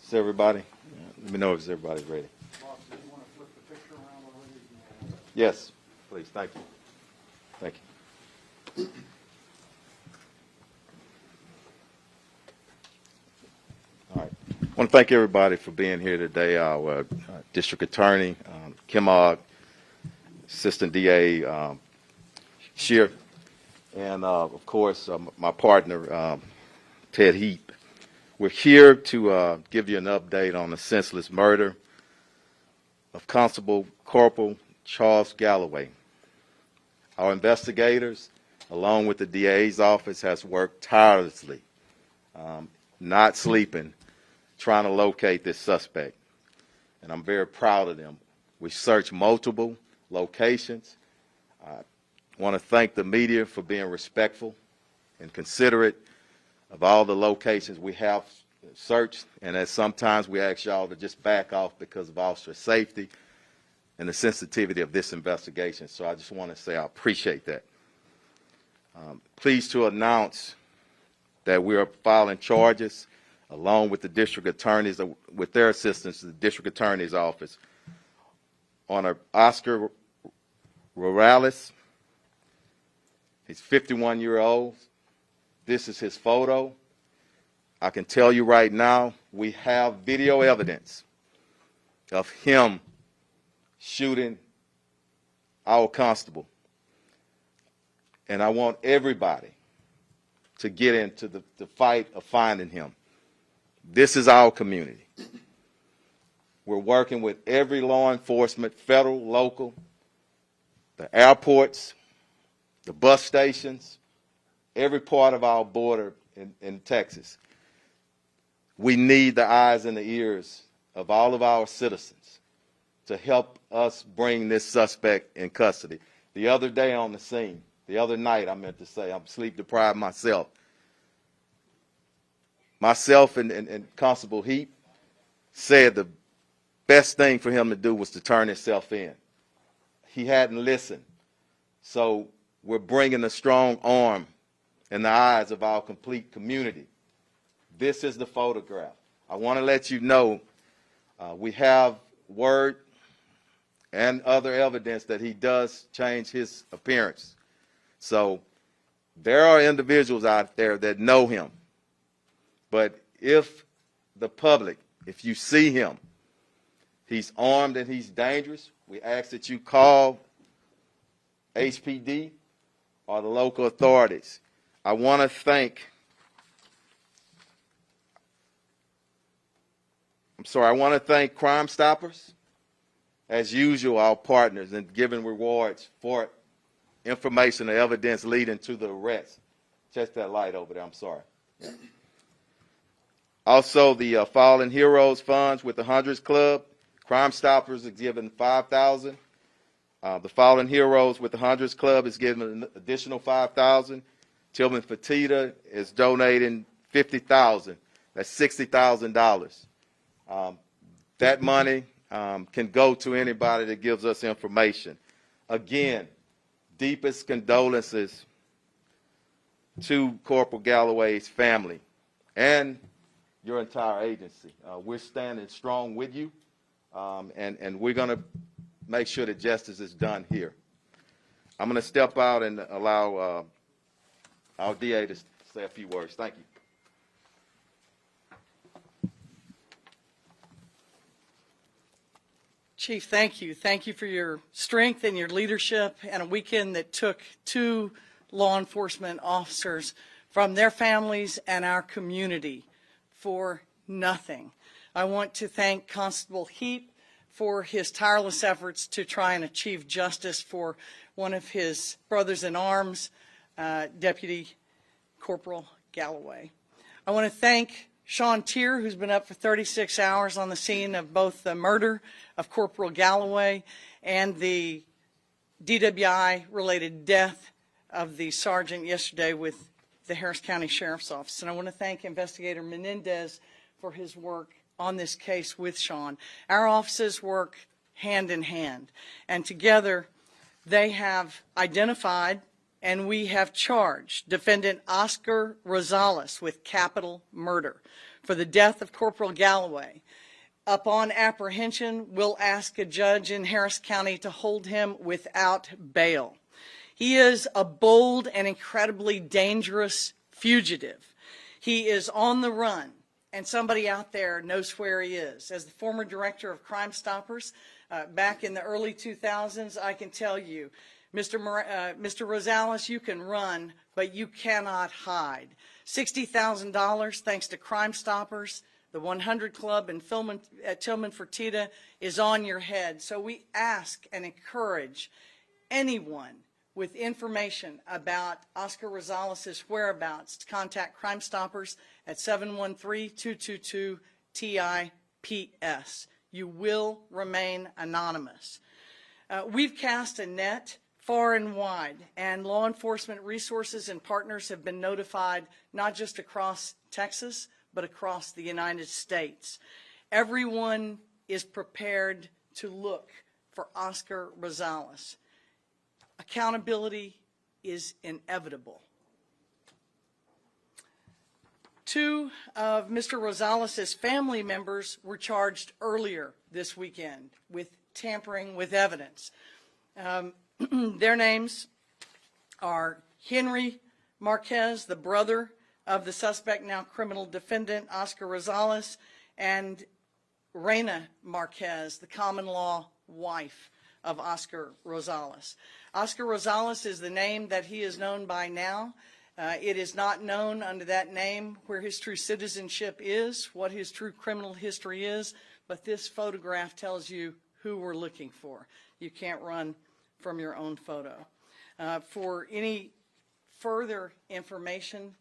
Is everybody? Let me know if everybody's ready. Boss, do you want to flip the picture around already? Yes, please. Thank you. Thank you. All right. I want to thank everybody for being here today. Our District Attorney, Kim Ogg, Assistant DA, Shear, and of course, my partner, Ted Heap. We're here to give you an update on the senseless murder of Constable Corporal Charles Galloway. Our investigators, along with the DA's office, has worked tirelessly, not sleeping, trying to locate this suspect. And I'm very proud of them. We searched multiple locations. I want to thank the media for being respectful and considerate of all the locations we have searched, and as sometimes we ask y'all to just back off because of officer safety and the sensitivity of this investigation. So I just want to say I appreciate that. Pleased to announce that we are filing charges along with the district attorneys, with their assistance to the district attorney's office, on Oscar Morales. He's 51-year-old. This is his photo. I can tell you right now, we have video evidence of him shooting our constable. And I want everybody to get into the fight of finding him. This is our community. We're working with every law enforcement, federal, local, the airports, the bus stations, every part of our border in Texas. We need the eyes and the ears of all of our citizens to help us bring this suspect in custody. The other day on the scene, the other night, I meant to say, I'm sleep deprived myself. Myself and Constable Heap said the best thing for him to do was to turn himself in. He hadn't listened. So we're bringing a strong arm in the eyes of our complete community. This is the photograph. I want to let you know we have word and other evidence that he does change his appearance. So there are individuals out there that know him. But if the public, if you see him, he's armed and he's dangerous, we ask that you call HPD or the local authorities. I want to thank Crime Stoppers, as usual, our partners, in giving rewards for information or evidence leading to the arrest. Just that light over there, I'm sorry. Yeah. Also, the Fallen Heroes Funds with the Hundreds Club. Crime Stoppers is giving $5,000. The Fallen Heroes with the Hundreds Club is giving an additional $5,000. Tillman Fertitta is donating $50,000. That's $60,000. That money can go to anybody that gives us information. Again, deepest condolences to Corporal Galloway's family and your entire agency. We're standing strong with you, and we're going to make sure that justice is done here. I'm going to step out and allow our DA to say a few words. Thank you. Chief, thank you. Thank you for your strength and your leadership and a weekend that took 2 law enforcement officers from their families and our community for nothing. I want to thank Constable Heap for his tireless efforts to try and achieve justice for one of his brothers in arms, Deputy Corporal Galloway. I want to thank Sean Tier, who's been up for 36 hours on the scene of both the murder of Corporal Galloway and the DWI-related death of the sergeant yesterday with the Harris County Sheriff's Office. And I want to thank Investigator Menendez for his work on this case with Sean. Our offices work hand in hand, and together they have identified and we have charged defendant Oscar Rosales with capital murder for the death of Corporal Galloway. Upon apprehension, we'll ask a judge in Harris County to hold him without bail. He is a bold and incredibly dangerous fugitive. He is on the run, and somebody out there knows where he is. As the former director of Crime Stoppers back in the early 2000s, I can tell you, Mr. Rosales, you can run, but you cannot hide. $60,000 thanks to Crime Stoppers. The 100 Club in Tillman Fertitta is on your head. So we ask and encourage anyone with information about Oscar Rosales' whereabouts to contact Crime Stoppers at 713-222-TIPS. You will remain anonymous. We've cast a net far and wide, and law enforcement resources and partners have been notified not just across Texas, but across the United States. Everyone is prepared to look for Oscar Rosales. Accountability is inevitable. Two of Mr. Rosales' family members were charged earlier this weekend with tampering with evidence. Their names are Henry Marquez, the brother of the suspect, now criminal defendant Oscar Rosales, and Reina Marquez, the common law wife of Oscar Rosales. Oscar Rosales is the name that he is known by now. It is not known under that name where his true citizenship is, what his true criminal history is, but this photograph tells you who we're looking for. You can't run from your own photo. For any further information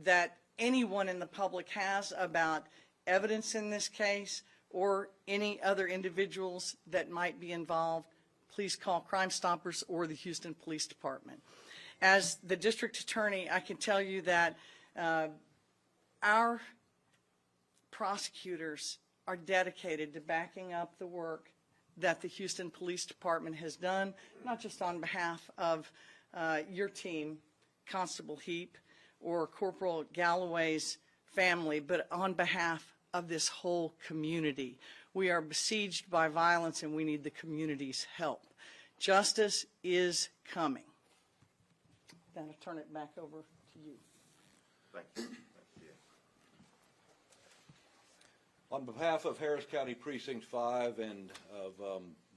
that anyone in the public has about evidence in this case or any other individuals that might be involved, please call Crime Stoppers or the Houston Police Department. As the district attorney, I can tell you that our prosecutors are dedicated to backing up the work that the Houston Police Department has done, not just on behalf of your team, Constable Heap, or Corporal Galloway's family, but on behalf of this whole community. We are besieged by violence and we need the community's help. Justice is coming. Then I'll turn it back over to you. Thank you. On behalf of Harris County Precinct 5 and of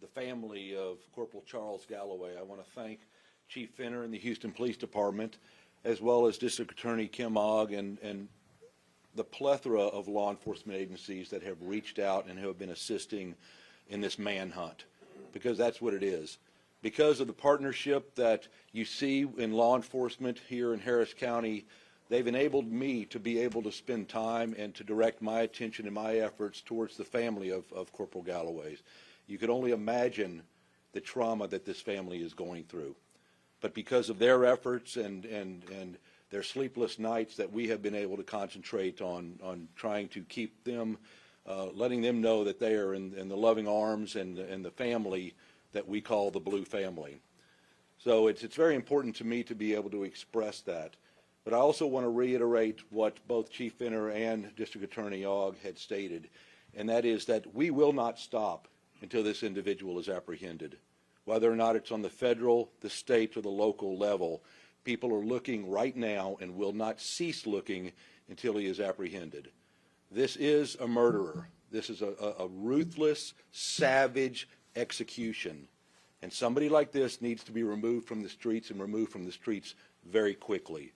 the family of Corporal Charles Galloway, I want to thank Chief Finner and the Houston Police Department, as well as District Attorney Kim Ogg and the plethora of law enforcement agencies that have reached out and have been assisting in this manhunt, because that's what it is. Because of the partnership that you see in law enforcement here in Harris County, they've enabled me to be able to spend time and to direct my attention and my efforts towards the family of Corporal Galloway's. You could only imagine the trauma that this family is going through. But because of their efforts and their sleepless nights, that we have been able to concentrate on trying to keep them, letting them know that they are in the loving arms and the family that we call the Blue family. So it's very important to me to be able to express that. But I also want to reiterate what both Chief Finner and District Attorney Ogg had stated, and that is that we will not stop until this individual is apprehended. Whether or not it's on the federal, the state, or the local level, people are looking right now and will not cease looking until he is apprehended. This is a murderer. This is a ruthless, savage execution. And somebody like this needs to be removed from the streets and removed from the streets very quickly.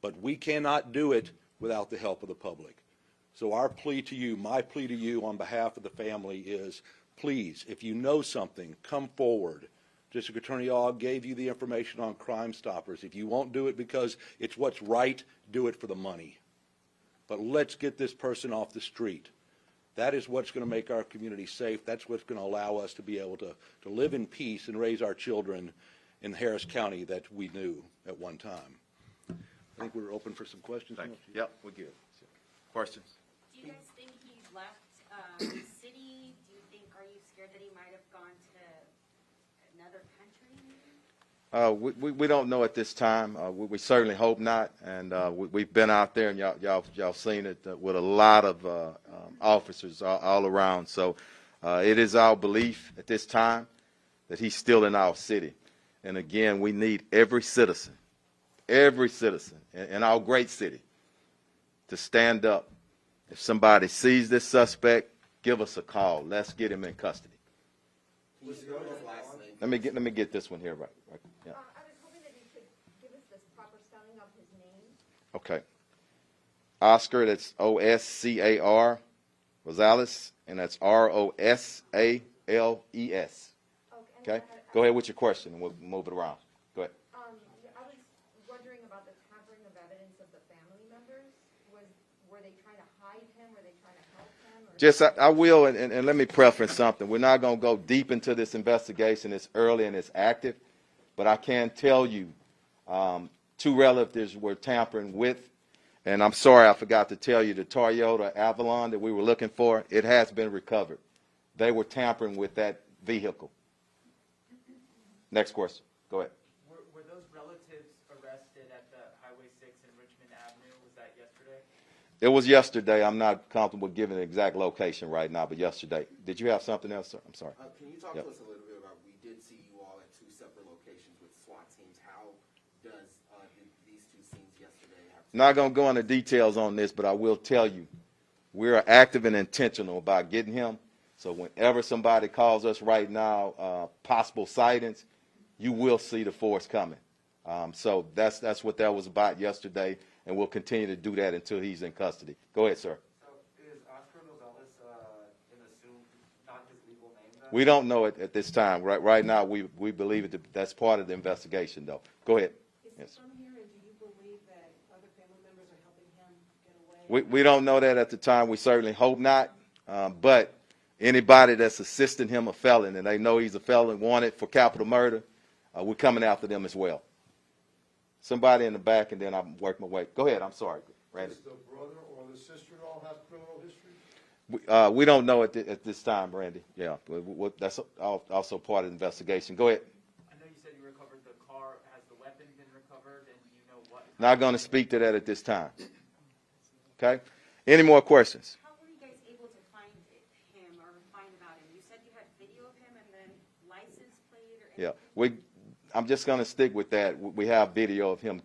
But we cannot do it without the help of the public. So our plea to you, my plea to you on behalf of the family is, please, if you know something, come forward. District Attorney Ogg gave you the information on Crime Stoppers. If you won't do it because it's what's right, do it for the money. But let's get this person off the street. That is what's going to make our community safe. That's what's going to allow us to be able to live in peace and raise our children in Harris County that we knew at one time. I think we're open for some questions. Thank you. Yep, we're good. Questions? Do you guys think he left the city? Are you scared that he might have gone to another country? We don't know at this time. We certainly hope not. And we've been out there, and y'all seen it with a lot of officers all around. So it is our belief at this time that he's still in our city. And again, we need every citizen in our great city to stand up. If somebody sees this suspect, give us a call. Let's get him in custody. Let me get this one here right. Yeah. I was hoping that you could give us this proper spelling of his name. Okay. Oscar, that's Oscar Rosales, and that's Rosales. Okay. Go ahead with your question, and we'll move it around. Go ahead. I was wondering about the tampering of evidence of the family members. Were they trying to hide him? Were they trying to help him? Or Just, I will, and let me preference something. We're not going to go deep into this investigation. It's early and it's active, but I can tell you 2 relatives were tampering with, and I'm sorry I forgot to tell you, the Toyota Avalon that we were looking for, it has been recovered. They were tampering with that vehicle. Next question. Go ahead. Were those relatives arrested at the Highway 6 and Richmond Avenue? Was that yesterday? It was yesterday. I'm not comfortable giving an exact location right now, but yesterday. Did you have something else, sir? I'm sorry. Can you talk Yep. to us a little bit about, we did see you all at 2 separate locations with SWAT teams. How does these 2 scenes yesterday have to Not going to go into details on this, but I will tell you, we are active and intentional about getting him. So whenever somebody calls us right now, possible sightings, you will see the force coming. So that's what that was about yesterday, and we'll continue to do that until he's in custody. Go ahead, sir. So is Oscar Rosales an assumed, not his legal name then? We don't know it at this time. Right now, we believe it. That's part of the investigation, though. Go ahead. Is Yes. he from here, and do you believe that other family members are helping him get away? We don't know that at the time. We certainly hope not. But anybody that's assisting him a felon, and they know he's a felon wanted for capital murder, we're coming after them as well. Somebody in the back, and then I'll work my way. Go ahead. I'm sorry, Randy. Does the brother or the sister-in-law have criminal history? We don't know at this time, Randy. Yeah, that's also part of the investigation. Go ahead. I know you said you recovered the car. Has the weapon been recovered, and do you know what? Not going to speak to that at this time. Okay? Any more questions? How were you guys able to find him or find about him? You said you had video of him and then license plate or anything? Yeah, I'm just going to stick with that. We have video of him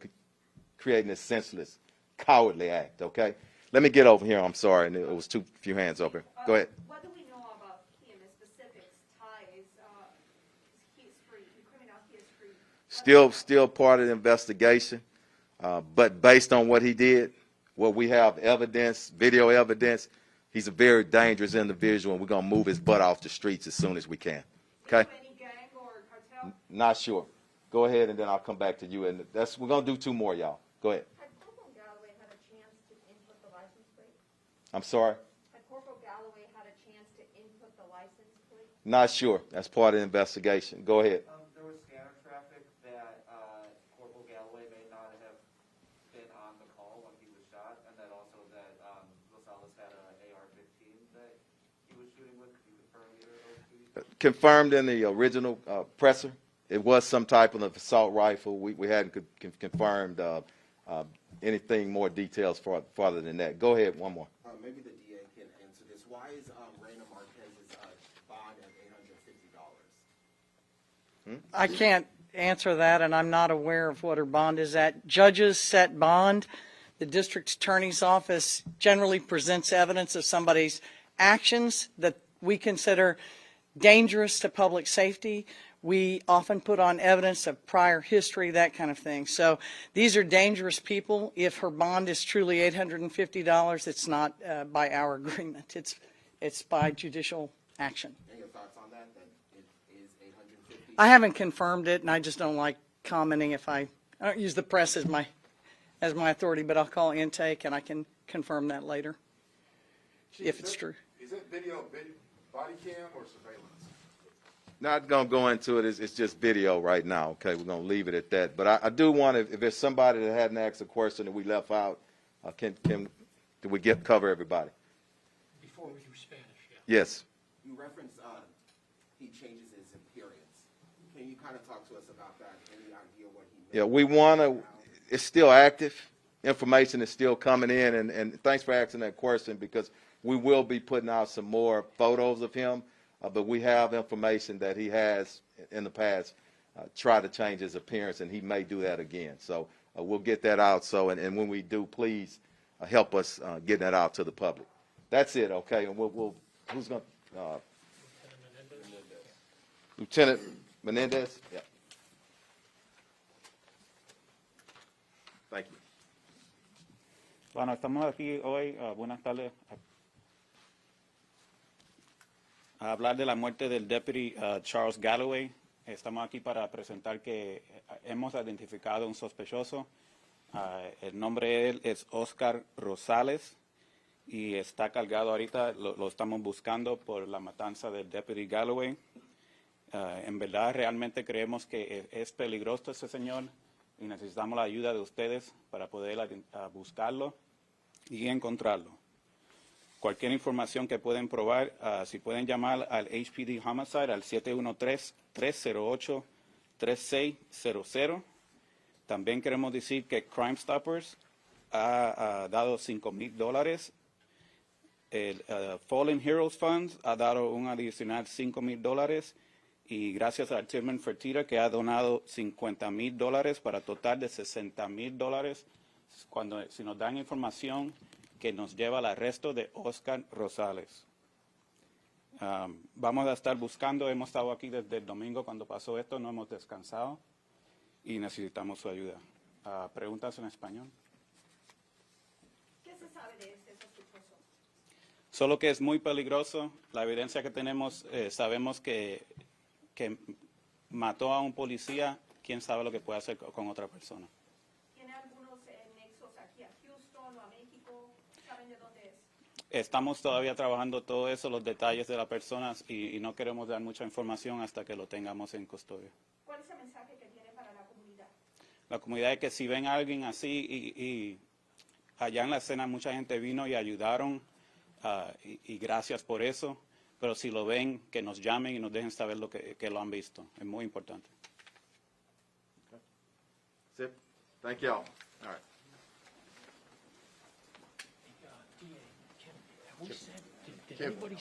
creating this senseless, cowardly act, okay? Let me get over here. I'm sorry, and it was too few hands over. Go ahead. What do we know about him, the specifics, ties, his history, criminal history? Still part of the investigation, but based on what he did, what we have evidence, video evidence, he's a very dangerous individual, and we're going to move his butt off the streets as soon as we can, okay? Any gang or cartel? Not sure. Go ahead, and then I'll come back to you. And we're going to do 2 more, y'all. Go ahead. Had Corporal Galloway had a chance to input the license plate? I'm sorry? Had Corporal Galloway had a chance to input the license plate? Not sure. That's part of the investigation. Go ahead. There was scanner traffic that Corporal Galloway may not have been on the call when he was shot, and that also that Rosales had an AR-15 that he was shooting with. Could you confirm either of those 2 details? Confirmed in the original presser. It was some type of assault rifle. We hadn't confirmed anything more details farther than that. Go ahead, one more. maybe the DA can answer this. Why is Reyna Marquez's bond at $850? I can't answer that, and I'm not aware of what her bond is at. Judges set bond. The district attorney's office generally presents evidence of somebody's actions that we consider dangerous to public safety. We often put on evidence of prior history, that kind of thing. So these are dangerous people. If her bond is truly $850, it's not by our agreement. It's by judicial action. And your thoughts on that it is $850? I haven't confirmed it, and I just don't like commenting if I don't use the press as my authority, but I'll call intake, and I can confirm that later if it's true. Is it video, body cam or surveillance? Not going to go into it. It's just video right now, okay? We're going to leave it at that. But I do want to, if there's somebody that hadn't asked a question that we left out, do we cover everybody? Before we do Spanish, yeah. Yes. You referenced he changes his appearance. Can you kind of talk to us about that? Any idea what he meant? Yeah, we want to, it's still active. Information is still coming in, and thanks for asking that question, because we will be putting out some more photos of him, but we have information that he has in the past tried to change his appearance, and he may do that again. So we'll get that out. So, and when we do, please help us get that out to the public. That's it, okay? And we'll who's going to? Lieutenant Menendez? Yeah. Thank you. Bueno, estamos aquí hoy, buenas tardes, a hablar de la muerte del deputy Charles Galloway. Estamos aquí para presentar que hemos identificado un sospechoso. El nombre de él es Oscar Rosales y está cargado ahorita, lo estamos buscando por la matanza del deputy Galloway. En verdad, realmente creemos que es peligroso ese señor y necesitamos la ayuda de ustedes para poder buscarlo y encontrarlo. Cualquier información que pueden probar, si pueden llamar al HPD Homicide al 713-308-3600. También queremos decir que Crime Stoppers ha dado $5,000. El Fallen Heroes Funds ha dado un adicional $5,000. Y gracias a Tillman Fertitta, que ha donado $50,000 para total de $60,000 si nos dan información que nos lleva al arresto de Oscar Rosales. Vamos a estar buscando, hemos estado aquí desde el domingo cuando pasó esto, no hemos descansado y necesitamos su ayuda. ¿Preguntas en español? ¿Qué se sabe de este sospechoso? Solo que es muy peligroso. La evidencia que tenemos, sabemos que mató a un policía, quién sabe lo que puede hacer con otra persona. ¿Tiene algunos nexos aquí a Houston o a México? ¿Saben de dónde es? Estamos todavía trabajando todo eso, los detalles de las personas, y no queremos dar mucha información hasta que lo tengamos en custodia. ¿Cuál es el mensaje que tiene para la comunidad? La comunidad es que si ven a alguien así, y allá en la escena mucha gente vino y ayudaron, y gracias por eso. Pero si lo ven, que nos llamen y nos dejen saber que lo han visto. Es muy importante. That's it. Thank you all. All right. Did anybody